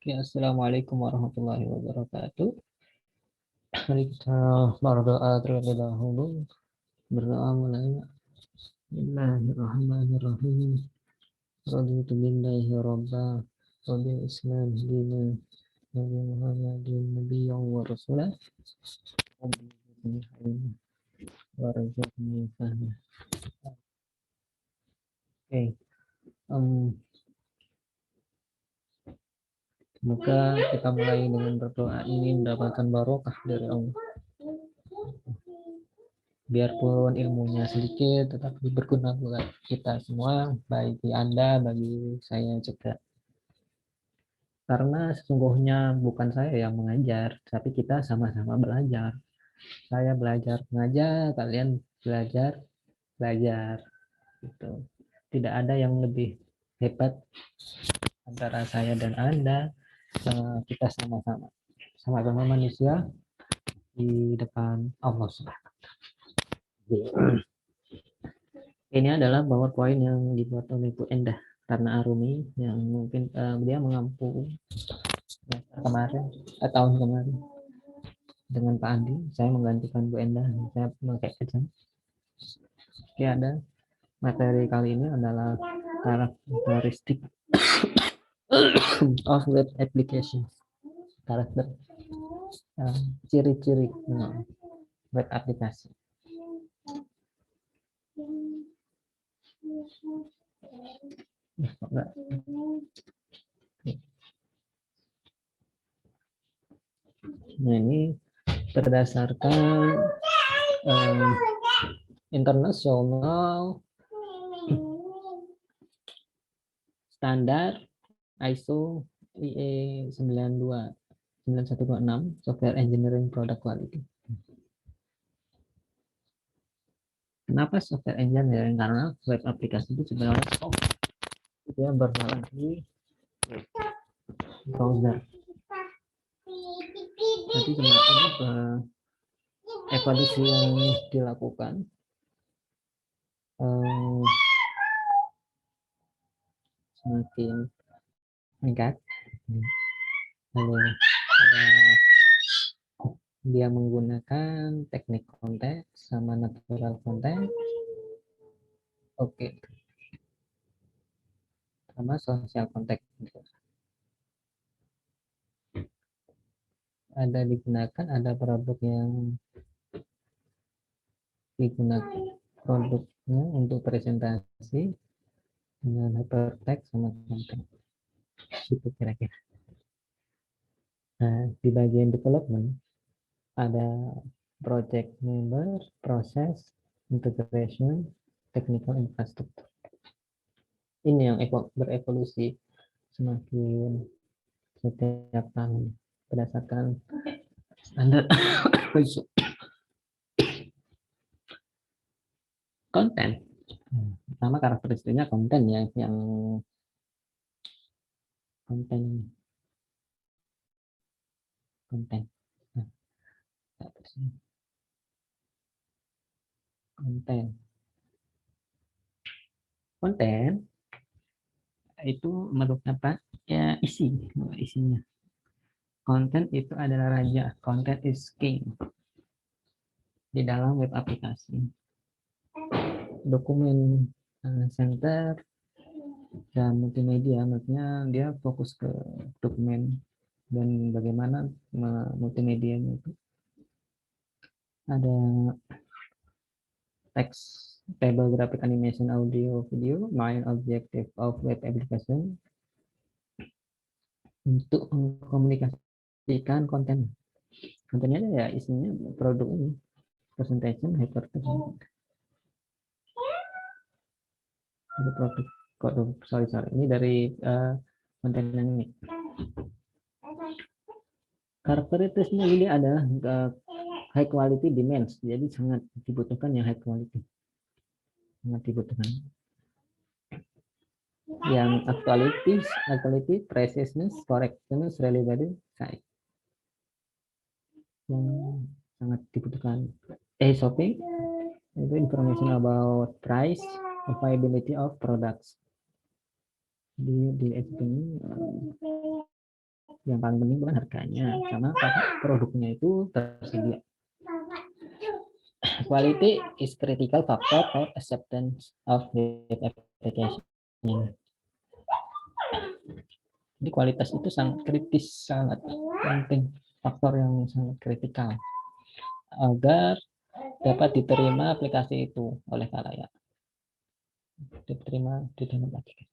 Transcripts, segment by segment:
Oke, assalamualaikum warahmatullahi wabarakatuh. Mari kita berdoa terlebih dahulu. Berdoa mulai. Bismillahirrahmanirrahim. Raditu billahi rabba wa bil islam dina Nabi Muhammadin nabiyyan wa rasulah wa razaqni fahma. Oke, semoga kita mulai dengan berdoa ini mendapatkan barokah dari Allah. Biarpun ilmunya sedikit, tetapi berguna buat kita semua, bagi Anda, bagi saya juga. Karena sesungguhnya bukan saya yang mengajar, tapi kita sama-sama belajar. Saya belajar mengajar, kalian belajar. Gitu. Tidak ada yang lebih hebat antara saya dan Anda. Kita sama-sama manusia di depan Allah Subhanahu. Ini adalah PowerPoint yang dibuat oleh Bu Endah karena Arumi yang mungkin dia mengampu kemarin tahun kemarin dengan Pak Andi. Saya menggantikan Bu Endah, saya memakai kejam. Oke, ada materi kali ini adalah karakteristik of web application, karakter ciri-ciri web aplikasi. Nah, ini berdasarkan internasional standar ISO IE 9126 Software Engineering Product Quality. Kenapa software engineering? Karena web aplikasi itu sebenarnya software itu yang berjalan di browser. Jadi semacam evaluasi yang dilakukan semakin meningkat. Lalu ada dia menggunakan teknik konteks sama natural konteks. Oke. Sama sosial konteks. Ada digunakan, ada produk yang digunakan produknya untuk presentasi dengan hypertext sama konteks. Itu kira-kira. Nah, di bagian development ada project member, proses, integration, technical infrastructure. Ini yang berevolusi semakin setiap tahun berdasarkan standar konten. Pertama karakteristiknya konten ya, yang konten. Nah, konten itu menurut apa ya, isinya. Konten itu adalah raja, content is king di dalam web aplikasi. Dokumen center dan multimedia, maksudnya dia fokus ke dokumen dan bagaimana multimedianya itu. Ada text, table, graphic, animation, audio, video. Main objective of web application untuk mengkomunikasikan konten. Kontennya ya isinya produk ini, presentation, hypertext. Produk, sorry ini dari konten yang ini. Karakteristiknya ini adalah high quality demands, jadi sangat dibutuhkan yang high quality, sangat dibutuhkan. Yang actuality, preciousness, correctness, reliability, size. Yang sangat dibutuhkan. Shopping itu information about price, availability of products. Di SP ini yang paling penting bukan harganya, karena produknya itu tersedia. Quality is critical factor for acceptance of web application. Jadi kualitas itu sangat kritis, sangat penting, faktor yang sangat kritikal agar dapat diterima aplikasi itu oleh khalayak. Diterima di dalam aplikasi.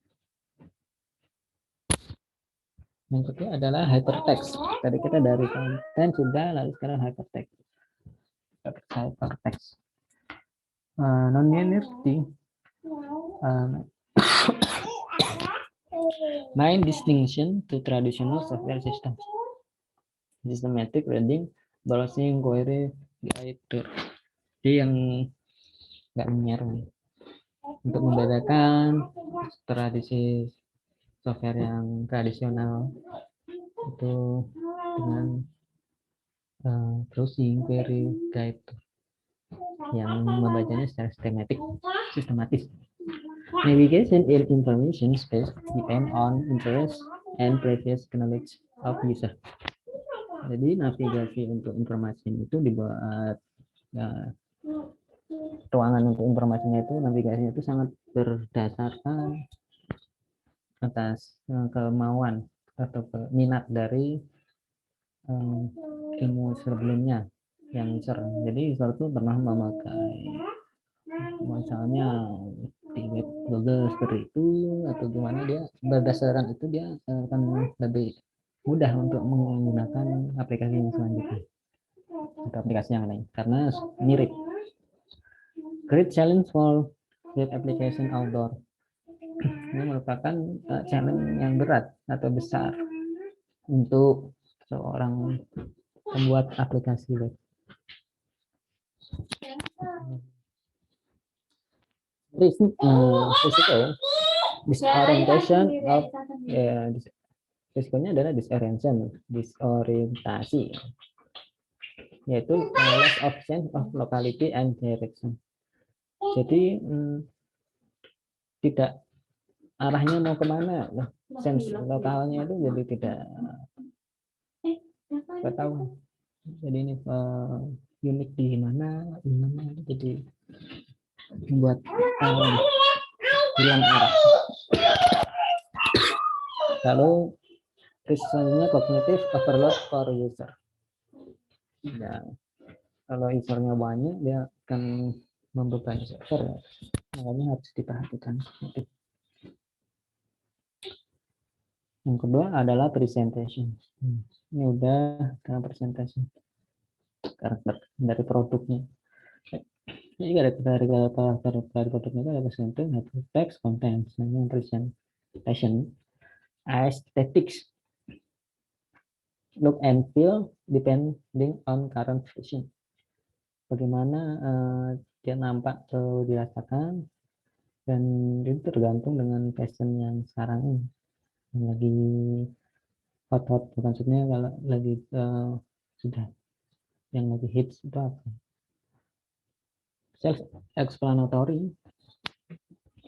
Yang kedua adalah hypertext. Tadi kita dari konten sudah, lalu sekarang hypertext. Hypertext. Non-linearity. Main distinction to traditional software systems. Systematic reading, browsing, query, editor. Jadi yang nggak menyeru. Untuk membedakan tradisi software yang tradisional itu dengan browsing, query, guide yang membacanya secara sistematis. Navigation in information space depend on interest and previous knowledge of user. Jadi navigasi untuk informasi itu dibuat ruangan untuk informasinya itu, navigasinya itu sangat berdasarkan atas kemauan atau minat dari ilmu sebelumnya yang user. Jadi user itu pernah memakai misalnya di web Google seperti itu atau gimana, dia berdasarkan itu dia akan lebih mudah untuk menggunakan aplikasi yang selanjutnya atau aplikasi yang lain karena mirip. Great challenge for web application outdoor. Ini merupakan challenge yang berat atau besar untuk seorang pembuat aplikasi web. Risiko disorientation of risikonya adalah disorientasi, yaitu loss of sense of locality and direction. Jadi tidak arahnya mau kemana, sense lokalnya itu jadi tidak tahu. Jadi ini unik di mana, jadi membuat hilang arah. Lalu selanjutnya cognitive overload for user. Ya, kalau usernya banyak dia akan membebani server, makanya harus diperhatikan. Yang kedua adalah presentation. Ini udah karena presentation karakter dari produknya. Jadi dari produknya itu ada presentation, text, content, yang presentation, aesthetics, look and feel depending on current vision. Bagaimana dia nampak atau dirasakan, dan itu tergantung dengan fashion yang sekarang ini yang lagi hot, maksudnya kalau lagi sudah yang lagi hits itu apa? Self explanatory.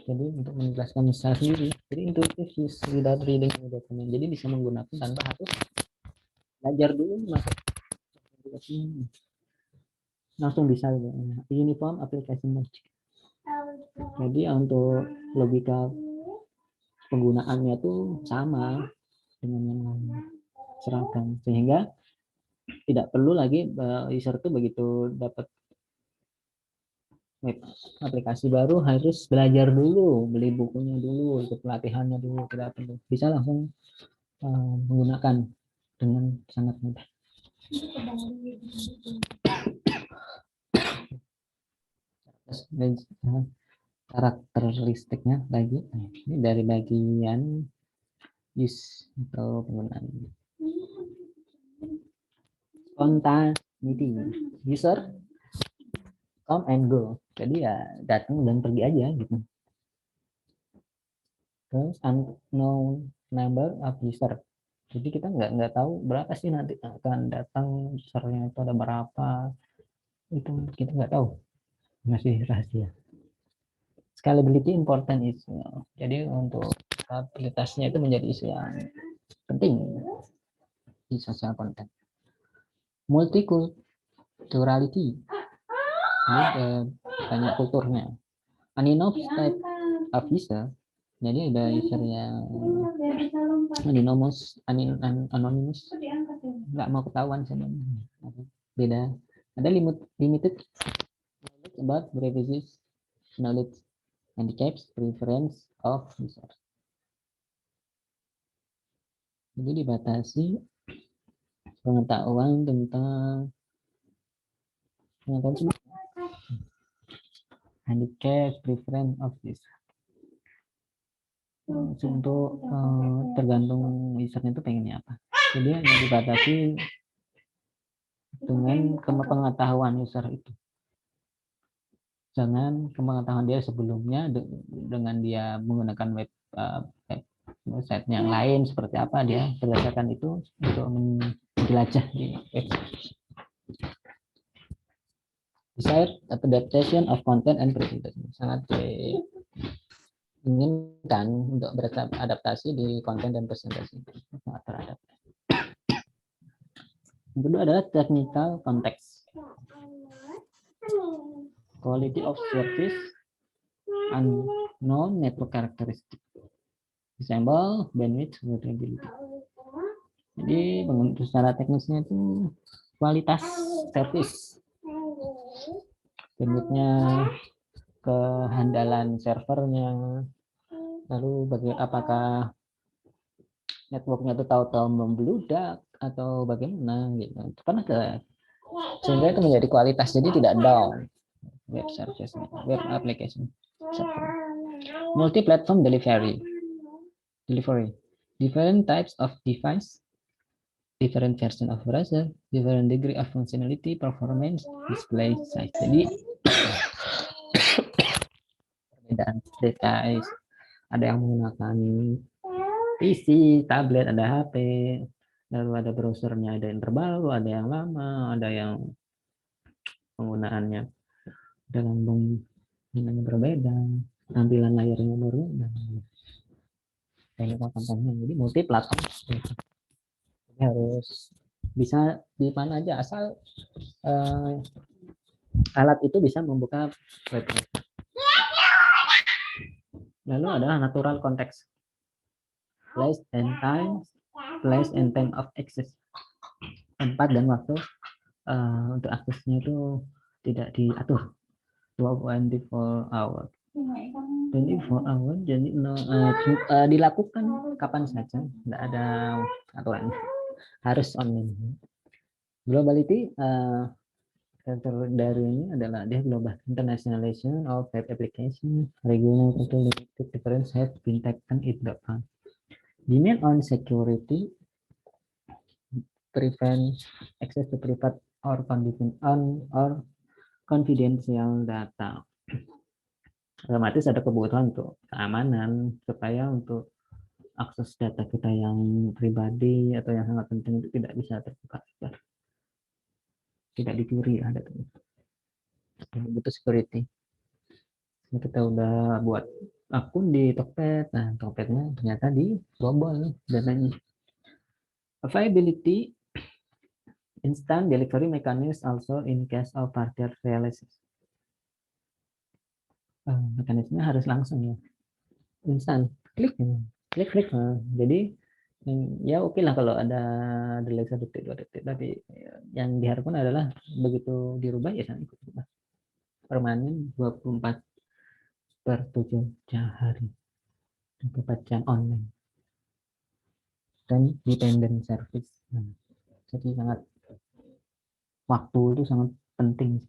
Jadi untuk menjelaskan misal sendiri. Jadi intuitif without reading the document. Jadi bisa menggunakan tanpa harus belajar dulu masuk langsung bisa. Uniform application logic. Jadi untuk logika penggunaannya tuh sama dengan yang lain, seragam, sehingga tidak perlu lagi user itu begitu dapat web aplikasi baru harus belajar dulu, beli bukunya dulu, ikut pelatihannya dulu, tidak perlu, bisa langsung menggunakan dengan sangat mudah. Karakteristiknya lagi, ini dari bagian use atau penggunaan. Spontaneity, user come and go, jadi ya datang dan pergi aja gitu. Terus unknown number of user, jadi kita nggak tahu berapa sih nanti akan datang usernya, itu ada berapa, itu kita nggak tahu, masih rahasia. Scalability important issue, jadi untuk stabilitasnya itu menjadi isu yang penting. di social content. Multiculturality, ini banyak kulturnya. Anonymous type of user, jadi ada user yang anonymous, nggak mau ketahuan sebenarnya. Beda. Ada limited knowledge about privacy, knowledge handicaps, preference of users. Jadi dibatasi pengetahuan tentang handicap, preference of user. Untuk tergantung usernya itu pengennya apa. Jadi yang dibatasi dengan pengetahuan user itu. Jangan pengetahuan dia sebelumnya dengan dia menggunakan website yang lain seperti apa, dia berdasarkan itu untuk menjelajah di website. Desired adaptation of content and presentation, sangat diinginkan untuk beradaptasi di konten dan presentasi, sangat teradaptasi. Yang kedua adalah technical context, quality of service, unknown network characteristic, example bandwidth, reliability. Jadi secara teknisnya itu kualitas service, bandwidthnya, kehandalan servernya, lalu apakah networknya itu tahu-tahu membludak atau bagaimana gitu. Itu kan ada, sehingga itu menjadi kualitas, jadi tidak down web service, web application. Multi-platform delivery, different types of device, different version of browser, different degree of functionality, performance, display size. Jadi perbedaan device, ada yang menggunakan PC, tablet, ada HP, lalu ada browsernya, ada yang terbaru, ada yang lama, ada yang penggunaannya dengan yang berbeda, tampilan layarnya berbeda. Jadi multi platform, jadi harus bisa di mana aja, asal alat itu bisa membuka web. Lalu ada natural context, place and time of access, tempat dan waktu untuk aksesnya itu tidak diatur. 24 hour. 24 hour, jadi dilakukan kapan saja, tidak ada aturan, harus online. Globality dari ini adalah dia global, internationalization of web application, regional limited difference have been taken into account. Demand on security, prevent access to private or confidential data. Otomatis ada kebutuhan untuk keamanan, supaya untuk akses data kita yang pribadi atau yang sangat penting itu tidak bisa terbuka, tidak dicuri, ada tuh. Butuh security. Kita udah buat akun di Tokped, nah Tokpednya ternyata dibobol datanya. Availability, instant delivery mechanism also in case of partial realization. Mekanismenya harus langsung ya, instan, klik. Jadi ya oke lah kalau ada delay 1 detik 2 detik, tapi yang diharapkan adalah begitu dirubah ya sangat ikut berubah. Permanen 24/7 hari, 24 jam online, dan dependent service. Jadi sangat, waktu itu sangat penting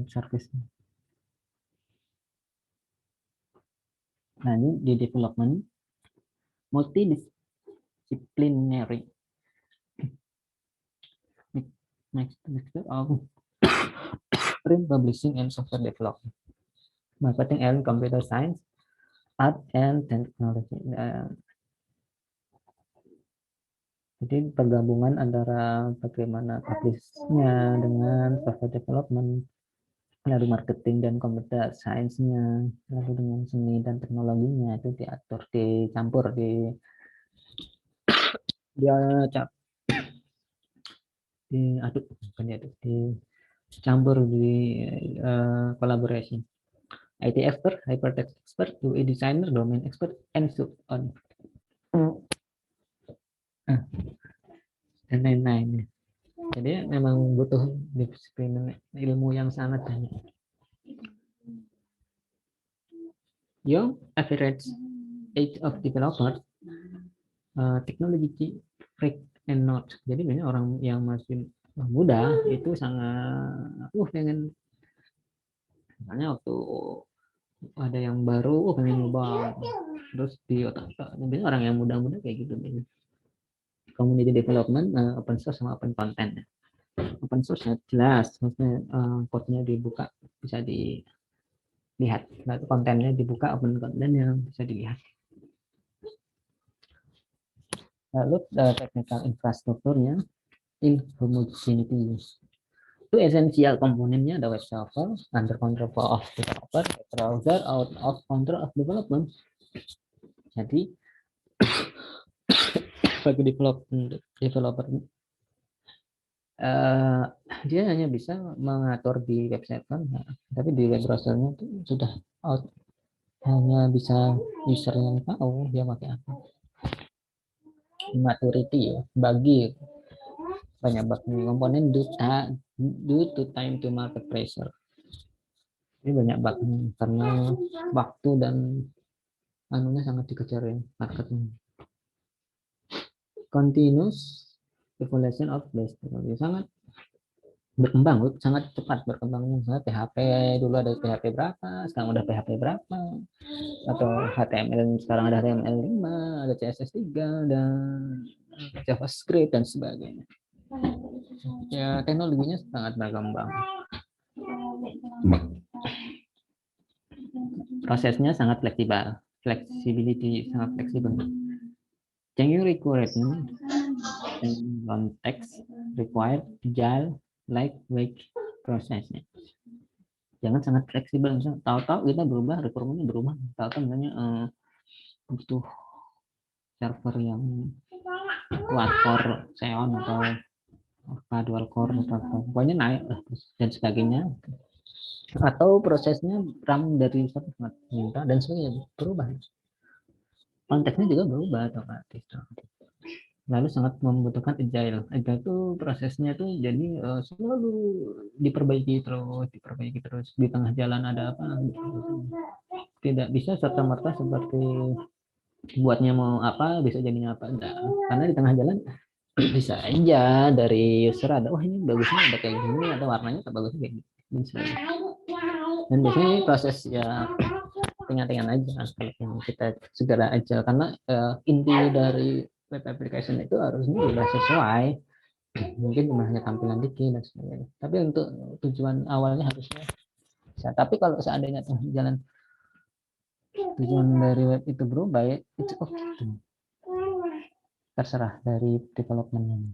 service. Nah ini di development multidisciplinary, mixture of print publishing and software development, marketing and computer science, art and technology. Jadi pergabungan antara bagaimana publishnya dengan software development, lalu marketing dan computer science-nya, lalu dengan seni dan teknologinya itu diatur, dicampur, dia cap diaduk, bukan diaduk, dicampur di collaboration. IT expert, hypertext expert, UI designer, domain expert, and so on. Dan lain-lain. Jadi memang butuh disiplin ilmu yang sangat banyak. Young average age of developers, technology freak and not. Jadi banyak orang yang masih muda itu sangat, pengen, misalnya waktu ada yang baru, pengen nyoba, terus di otak, biasanya orang yang muda-muda kayak gitu. Community development, open source sama open content. Open source jelas, maksudnya code-nya dibuka, bisa dilihat. Lalu kontennya dibuka, open content yang bisa dilihat. Lalu technical infrastrukturnya, inhomogeneity. Itu esensial komponennya ada web server, under control of developer, browser, out of control of development. Jadi bagi developer dia hanya bisa mengatur di web server, tapi di web browsernya itu sudah out, hanya bisa user yang tahu dia pakai apa. Maturity ya, bagi banyak bug komponen due to time to market pressure. Ini banyak bug karena waktu dan anunya sangat dikejar ya marketnya. Continuous evolution of base technology, sangat berkembang, sangat cepat berkembangnya. Misalnya PHP dulu ada PHP berapa, sekarang udah PHP berapa, atau HTML sekarang ada HTML5, ada CSS3, dan JavaScript dan sebagainya. Ya teknologinya sangat berkembang. Prosesnya sangat fleksibel, flexibility sangat fleksibel. Changing requirement and context required agile lightweight prosesnya. Jangan sangat fleksibel, misalnya tahu-tahu kita berubah, requirementnya berubah, tahu-tahu misalnya butuh server yang quad core Xeon atau dual core atau pokoknya naik dan sebagainya, atau prosesnya RAM dari sangat minta dan sebagainya berubah, konteksnya juga berubah otomatis. Lalu sangat membutuhkan agile. Agile itu prosesnya tuh jadi selalu diperbaiki terus. Di tengah jalan ada apa? Tidak bisa serta merta seperti buatnya mau apa bisa jadinya apa, enggak. Karena di tengah jalan bisa aja dari user ada, wah ini bagusnya ada kayak gini, atau warnanya tak bagusnya kayak gini. Dan biasanya ini proses ya ringan-ringan aja kalau kita segera aja, karena inti dari web application itu harusnya sudah sesuai, mungkin cuma hanya tampilan dikit dan sebagainya, tapi untuk tujuan awalnya harusnya bisa. Tapi kalau seandainya jalan tujuan dari web itu berubah, ya itu terserah dari development.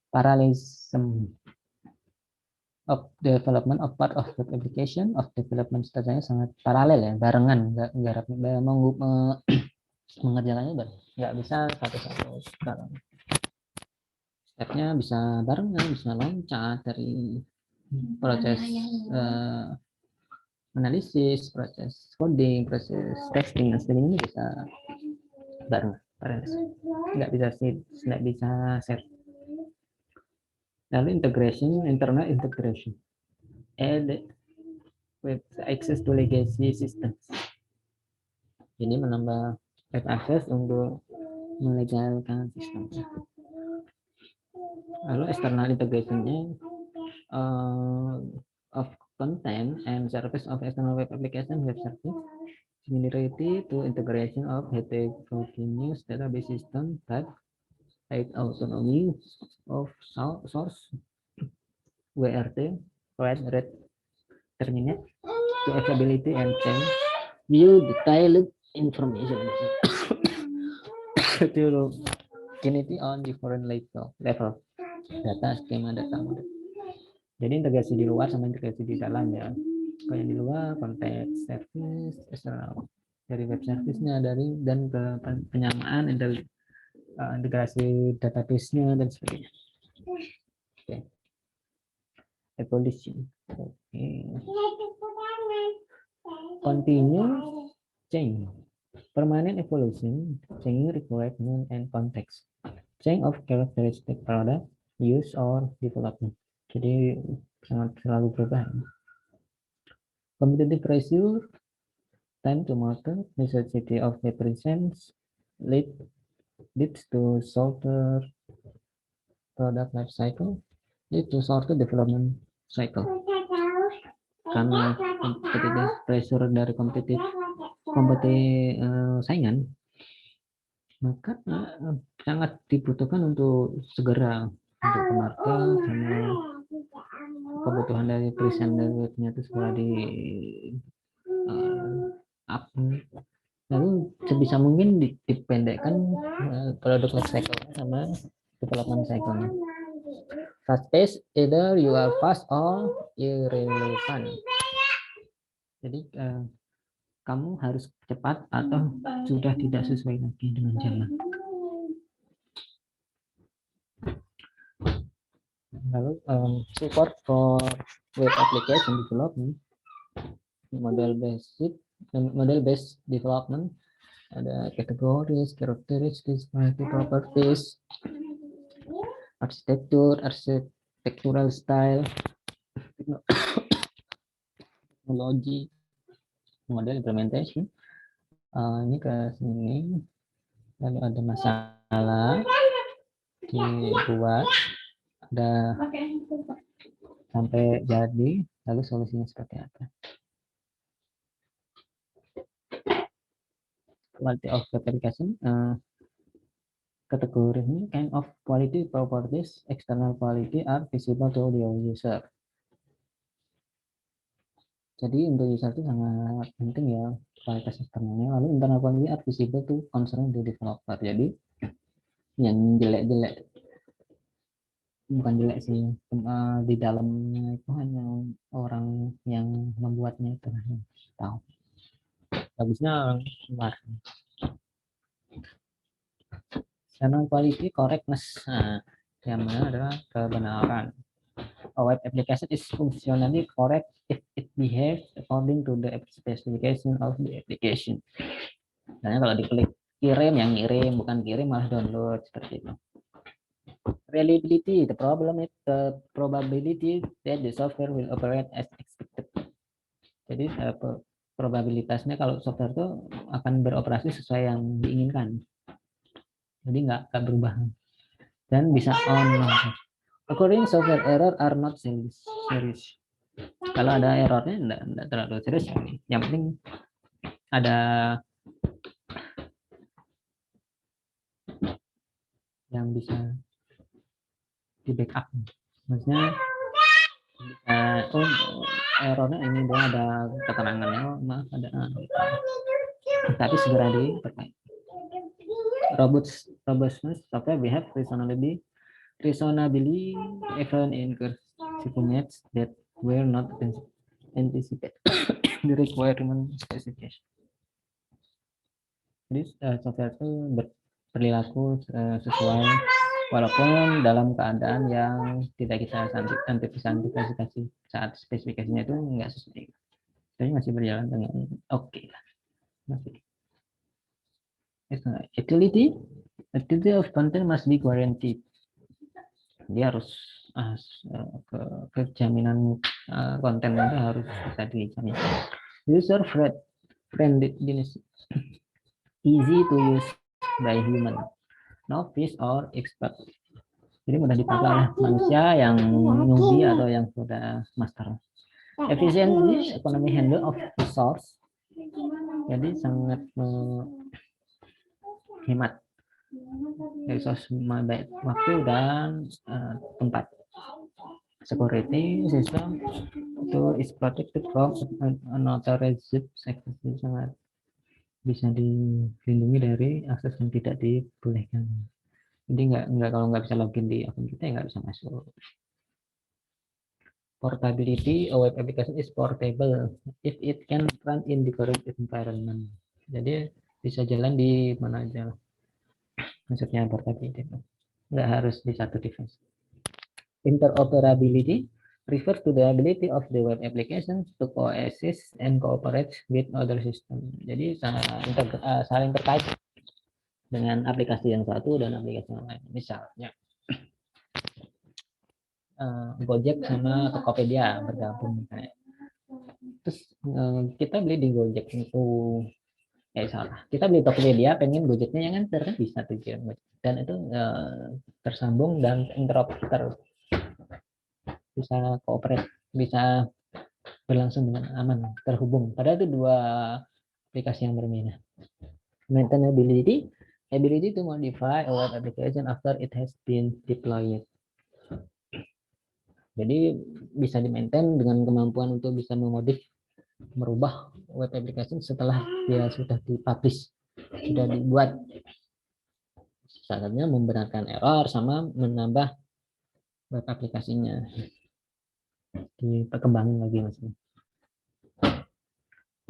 Parallelism of development of part of web application of development stage-nya sangat paralel ya, barengan, nggak mengerjakannya nggak bisa satu-satu sekarang. Stepnya bisa barengan, bisa loncat dari proses analisis, proses coding, proses testing dan sebagainya bisa bareng, nggak bisa set. Lalu integration, internal integration, add web access to legacy systems. Jadi menambah web access untuk melegalkan sistem. Lalu external integration-nya of content and service of external web application, web service, similarity to integration of heterogeneous database system that aid autonomy of source, WRT, read terminate to availability and change view detailed information to unity on different level data skema data model. Jadi integrasi di luar sama integrasi di dalam ya. Kalau yang di luar konteks service external dari web service-nya, dari dan ke penyamaan integrasi database-nya dan sebagainya. Oke. Evolution. Oke. Continue change. Permanent evolution, changing requirement and context. Change of characteristic product, use or development. Jadi sangat selalu berubah. Competitive pressure, time to market, necessity of the presence, leads to shorter product life cycle, lead to shorter development cycle. Karena competitive pressure dari saingan, maka sangat dibutuhkan untuk segera untuk ke market, karena kebutuhan dari present webnya itu segera di up. Lalu sebisa mungkin dipendekkan produk life cycle sama development cycle. Fast pace, either you are fast or irrelevant. Jadi kamu harus cepat atau sudah tidak sesuai lagi dengan zaman. Lalu support for web application development, model based development, ada kategoris, characteristics, properties, architectural style, teknologi, model implementation. Ini ke sini, lalu ada masalah dibuat, ada sampai jadi, lalu solusinya seperti apa. Quality of application, kategori ini kind of quality properties, external quality are visible to the user. Jadi untuk user itu sangat penting ya kualitas eksternalnya. Lalu internal quality are visible to concern the developer. Jadi yang jelek-jelek, bukan jelek sih, di dalamnya itu hanya orang yang membuatnya itu yang tahu. Bagusnya orang luar. External quality correctness, yang mana adalah kebenaran. A web application is functionally correct if it behaves according to the specification of the application. Misalnya kalau diklik kirim, yang ngirim, bukan kirim malah download, seperti itu. Reliability, the problem is the probability that the software will operate as expected. Jadi probabilitasnya kalau software itu akan beroperasi sesuai yang diinginkan. Jadi nggak berubah. Dan bisa on. Occurring software error are not serious. Kalau ada errornya enggak terlalu serius. Yang penting ada yang bisa di backup. Maksudnya errornya ini doang, ada keterangannya, maaf ada tapi segera diperbaiki. Robustness software behave reasonably even in consequences that were not anticipated the requirement specification. Jadi software itu berperilaku sesuai walaupun dalam keadaan yang tidak kita antisipasi saat spesifikasinya itu enggak sesuai. Tapi masih berjalan dengan oke lah. Masih. Utility of content must be guaranteed. Dia harus kejaminan konten itu harus bisa dijamin. User friendliness, easy to use by human, novice or expert. Jadi mudah dipakai oleh manusia yang newbie atau yang sudah master. Efficiency, economy handle of resource. Jadi sangat hemat resource, baik waktu dan tempat. Security system itu is protected from unauthorized access, sangat bisa dilindungi dari akses yang tidak dibolehkan. Jadi nggak kalau nggak bisa login di akun kita nggak bisa masuk. Portability, a web application is portable if it can run in the correct environment. Jadi bisa jalan di mana aja. Maksudnya portability, nggak harus di satu device. Interoperability refers to the ability of the web application to coexist and cooperate with other system. Jadi saling terkait dengan aplikasi yang satu dan aplikasi yang lain. Misalnya Gojek sama Tokopedia bergabung. Terus kita beli di Gojek itu salah. Kita beli Tokopedia, pengen Gojeknya yang nganter kan bisa tuh dan itu tersambung dan interoper, bisa cooperate, bisa berlangsung dengan aman, terhubung. Padahal itu dua aplikasi yang berbeda. Maintainability, ability to modify a web application after it has been deployed. Jadi bisa di-maintain dengan kemampuan untuk bisa memodif, merubah web application setelah dia sudah dipublish, sudah dibuat. Saatnya membenarkan error sama menambah web aplikasinya, diperkembangin lagi maksudnya.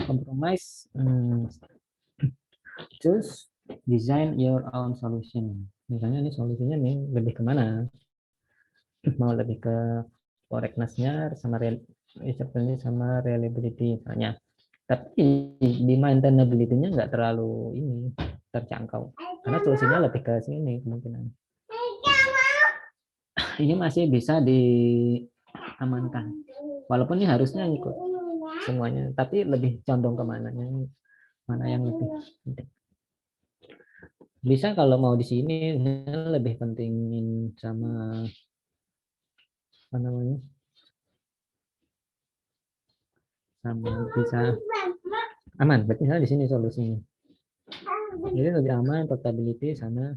Compromise, choose design your own solution. Misalnya ini solusinya nih lebih kemana? Mau lebih ke correctness-nya sama sama reliability misalnya. Tapi di maintainability-nya nggak terlalu ini terjangkau karena solusinya lebih ke sini kemungkinan. Ini masih bisa diamankan. Walaupun ini harusnya ikut semuanya, tapi lebih condong ke mananya, mana yang lebih penting. Bisa kalau mau di sini lebih pentingin sama apa namanya? Sama bisa aman, berarti di sini solusinya. Jadi lebih aman, portability sama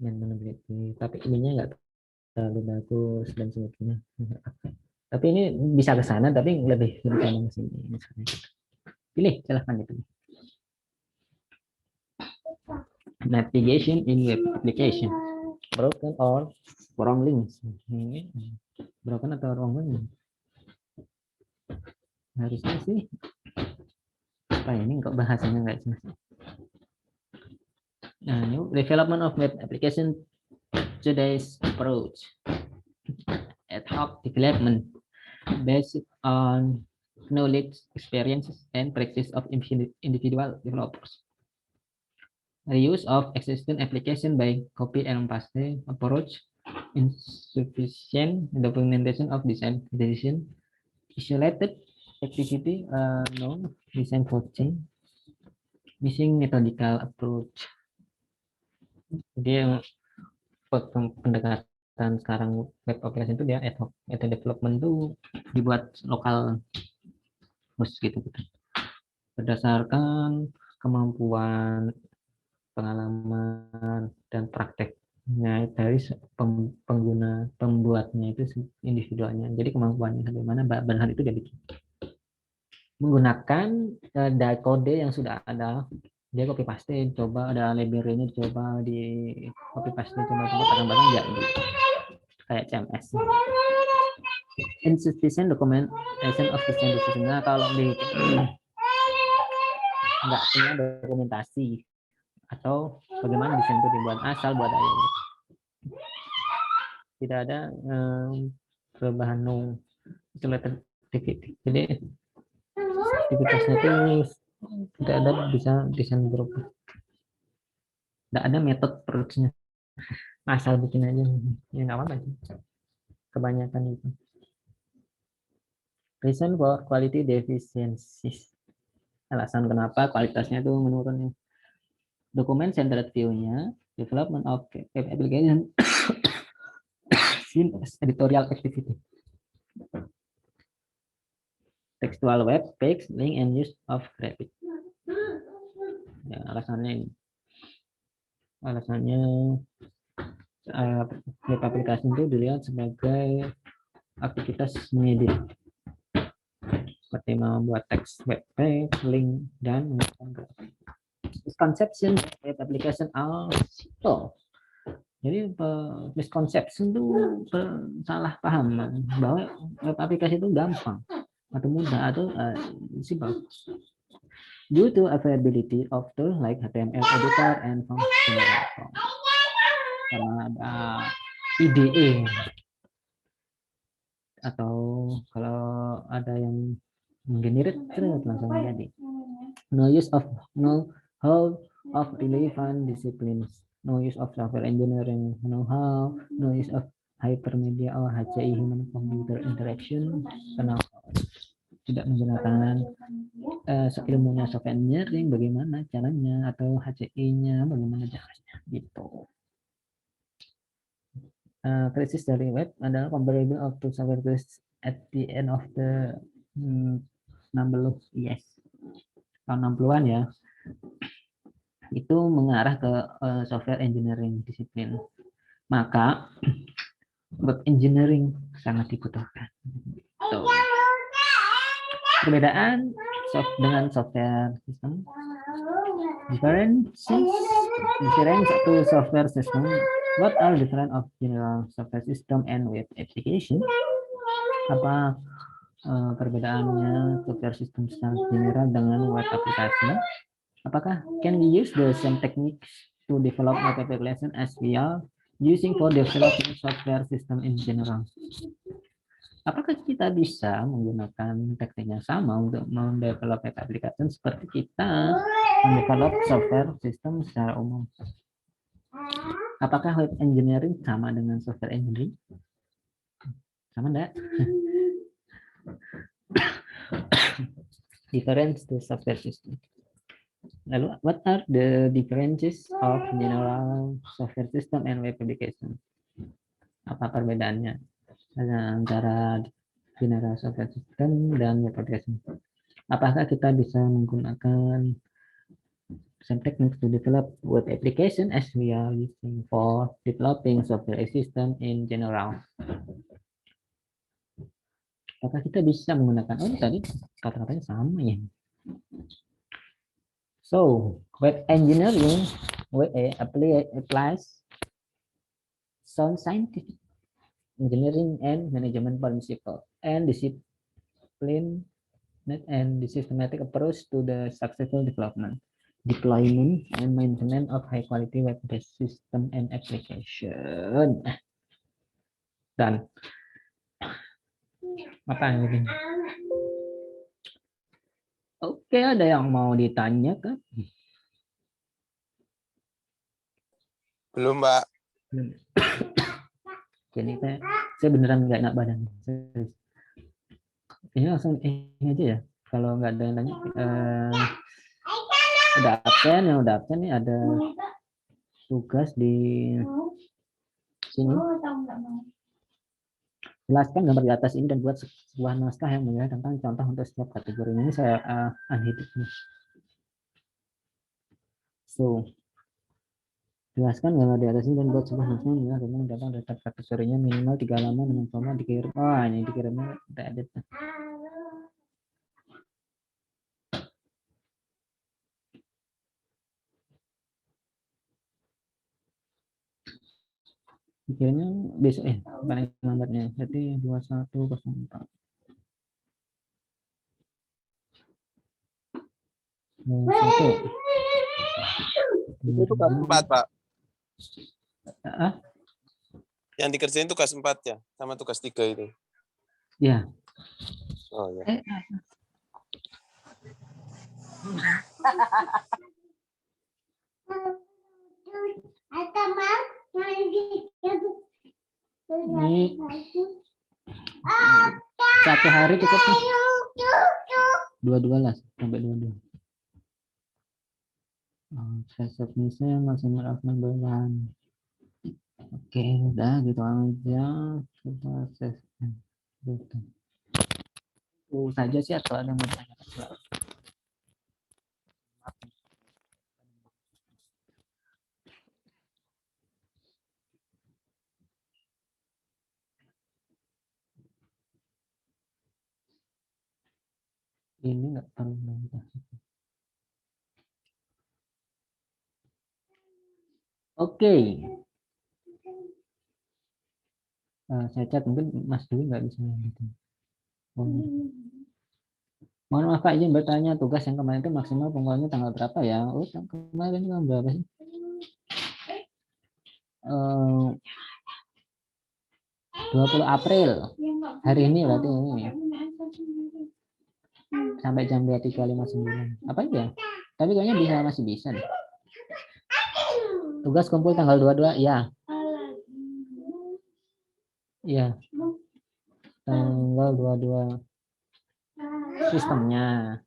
maintainability. Tapi ininya nggak terlalu bagus dan sebagainya. Tapi ini bisa ke sana, tapi lebih condong ke sini. Misalnya. Pilih, silahkan dipilih. Navigation in web application, broken or wrong links. Ini broken atau wrong link? Harusnya sih apa ini kok bahasanya nggak jelas. Nah, ini development of web application today's approach, ad hoc development based on knowledge, experiences, and practice of individual developers. The use of existing application by copy and paste approach, insufficient documentation of design decision, isolated activity, no design coaching, missing methodical approach. Jadi pendekatan sekarang web application itu dia ad hoc, development itu dibuat lokal khusus gitu, berdasarkan kemampuan, pengalaman dan prakteknya dari pengguna, pembuatnya itu individualnya. Jadi kemampuannya bagaimana benar itu dia bikin menggunakan kode yang sudah ada, dia copy paste, coba ada library-nya coba di copy paste, coba barang-barang ya kayak CMS. Insufficient documentation of design decision. Nah, kalau di nggak punya dokumentasi atau bagaimana desain itu dibuat, asal buat aja, tidak ada perubahan jadi aktivitasnya itu tidak ada bisa desain berubah, tidak ada metode approach-nya, asal bikin aja ya nggak apa-apa sih kebanyakan itu. Reason for quality deficiencies, alasan kenapa kualitasnya itu menurun. Dokumen centered view-nya, development of web application seen as editorial activity, textual web page, link and use of graphic. Ya, alasannya ini. Alasannya web aplikasi itu dilihat sebagai aktivitas mengedit, seperti membuat teks web page, link, dan grafik. Misconception web application are simple. Jadi misconception itu salah paham bahwa web aplikasi itu gampang atau mudah atau simple. Due to availability of tools like HTML editor and functional form. karena ada IDE, atau kalau ada yang menggenerate langsung jadi. No use of know-how of relevant disciplines, no use of software engineering know-how, no use of hypermedia or HCI human computer interaction, karena tidak menggunakan ilmunya software engineering, bagaimana caranya, atau HCI-nya bagaimana caranya gitu. Krisis dari web adalah comparable of two software crisis at the end of the 60 yes tahun 60-an ya, itu mengarah ke software engineering disiplin. Maka web engineering sangat dibutuhkan. Tuh. Perbedaan dengan software system, difference to software system. What are different of general software system and web application? Apa perbedaannya software system secara general dengan web aplikasi? Apakah can we use the same techniques to develop web application as we are using for developing software system in general? Apakah kita bisa menggunakan teknik yang sama untuk mendevelop web application seperti kita mendevelop software system secara umum? Apakah web engineering sama dengan software engineering? Sama enggak? Difference to software system. Lalu, what are the differences of general software system and web application? Apa perbedaannya antara general software system dan web application? Apakah kita bisa menggunakan some techniques to develop web application as we are using for developing software system in general? Apakah kita bisa menggunakan, tadi kata-katanya sama ya. So, web engineering applies sound scientific engineering and management principle and discipline and the systematic approach to the successful development, deployment, and maintenance of high-quality web-based system and application. Dan apa ini? Oke, ada yang mau ditanya kan? Belum, Mbak. Jadi saya beneran nggak enak badan. Ini langsung ini aja ya. Kalau nggak ada yang tanya, udah absen nih, ada tugas di sini. Jelaskan gambar di atas ini dan buat sebuah naskah yang menjelaskan tentang contoh untuk setiap kategori. Ini saya unhidden. So, jelaskan gambar di atas ini dan buat sebuah naskah yang menjelaskan tentang data kategorinya minimal 3 halaman dengan format dikirim. Wah, ini dikirimnya udah edit. Dikirimnya besok paling lambatnya. Jadi 2104. Itu tugas 4, Pak. Ah? Yang dikerjain tugas 4 ya, sama tugas 3 itu. Ya. Oh ya. Ini satu hari cukup nih. 22 lah, sampai 22. Saya submisi maksimal 16 Oke, udah gitu aja. Kita session. Gitu. Saja sih atau ada yang mau tanya? Ini nggak perlu nanti. Oke. Saya chat mungkin Mas Dwi nggak bisa gitu. Mohon maaf Pak, izin bertanya, tugas yang kemarin itu maksimal pengumpulannya tanggal berapa ya? Oh, kemarin tanggal berapa sih? 20 April. Hari ini berarti ini. Sampai jam 23.59. Apa aja? Tapi kayaknya masih bisa deh. Tugas kumpul tanggal 22, ya. Iya. Tanggal 22 sistemnya.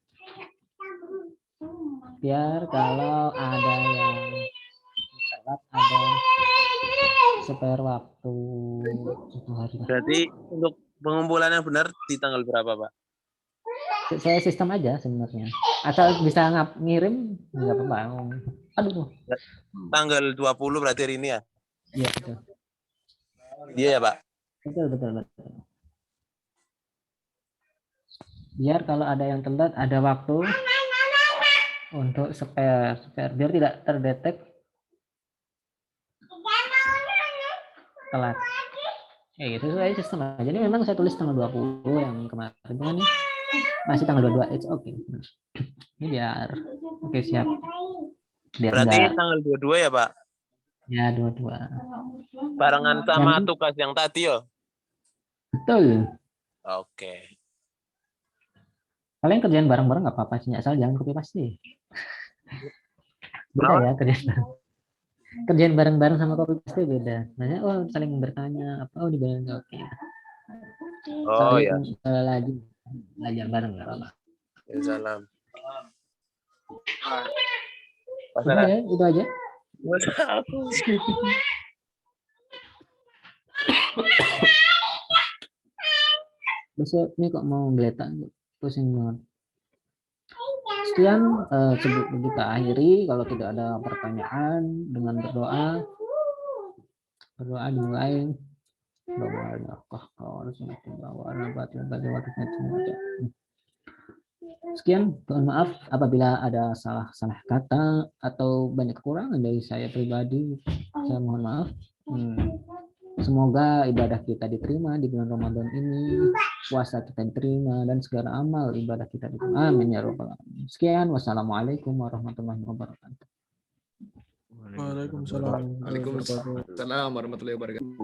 Biar kalau ada yang telat ada spare waktu. Berarti untuk pengumpulan yang benar di tanggal berapa, Pak? Saya sistem aja sebenarnya. Asal bisa ngirim nggak apa-apa. Aduh. Tanggal 20 berarti hari ini ya? Iya, betul. Iya ya, Pak? Betul. Biar kalau ada yang telat ada waktu untuk spare biar tidak terdetek telat. Gitu saya sistem aja. Jadi memang saya tulis tanggal 20 yang kemarin kan masih tanggal 22. It's okay. Ini biar oke siap. Biar Berarti enggak. tanggal 22 ya, Pak? Ya, 22. Barengan sama tugas yang tadi ya? Betul. Oke. Kalian kerjaan bareng-bareng nggak apa-apa sih, asal jangan copy paste. Beda ya kerjaan bareng-bareng sama copy paste beda. Nanya, saling bertanya apa, dibilang oke. Oh ya. Lagi belajar bareng nggak apa-apa. Ya, salam. Udah ya, itu aja. Besok ini kok mau geletak, pusing banget. Sekian sebelum kita akhiri, kalau tidak ada pertanyaan dengan berdoa dimulai. Sekian, mohon maaf apabila ada salah kata atau banyak kekurangan dari saya pribadi. Saya mohon maaf. Semoga ibadah kita diterima di bulan Ramadan ini, puasa kita diterima, dan segala amal ibadah kita diterima. Amin ya rabbal alamin. Sekian, wassalamualaikum warahmatullahi wabarakatuh. Waalaikumsalam warahmatullahi wabarakatuh.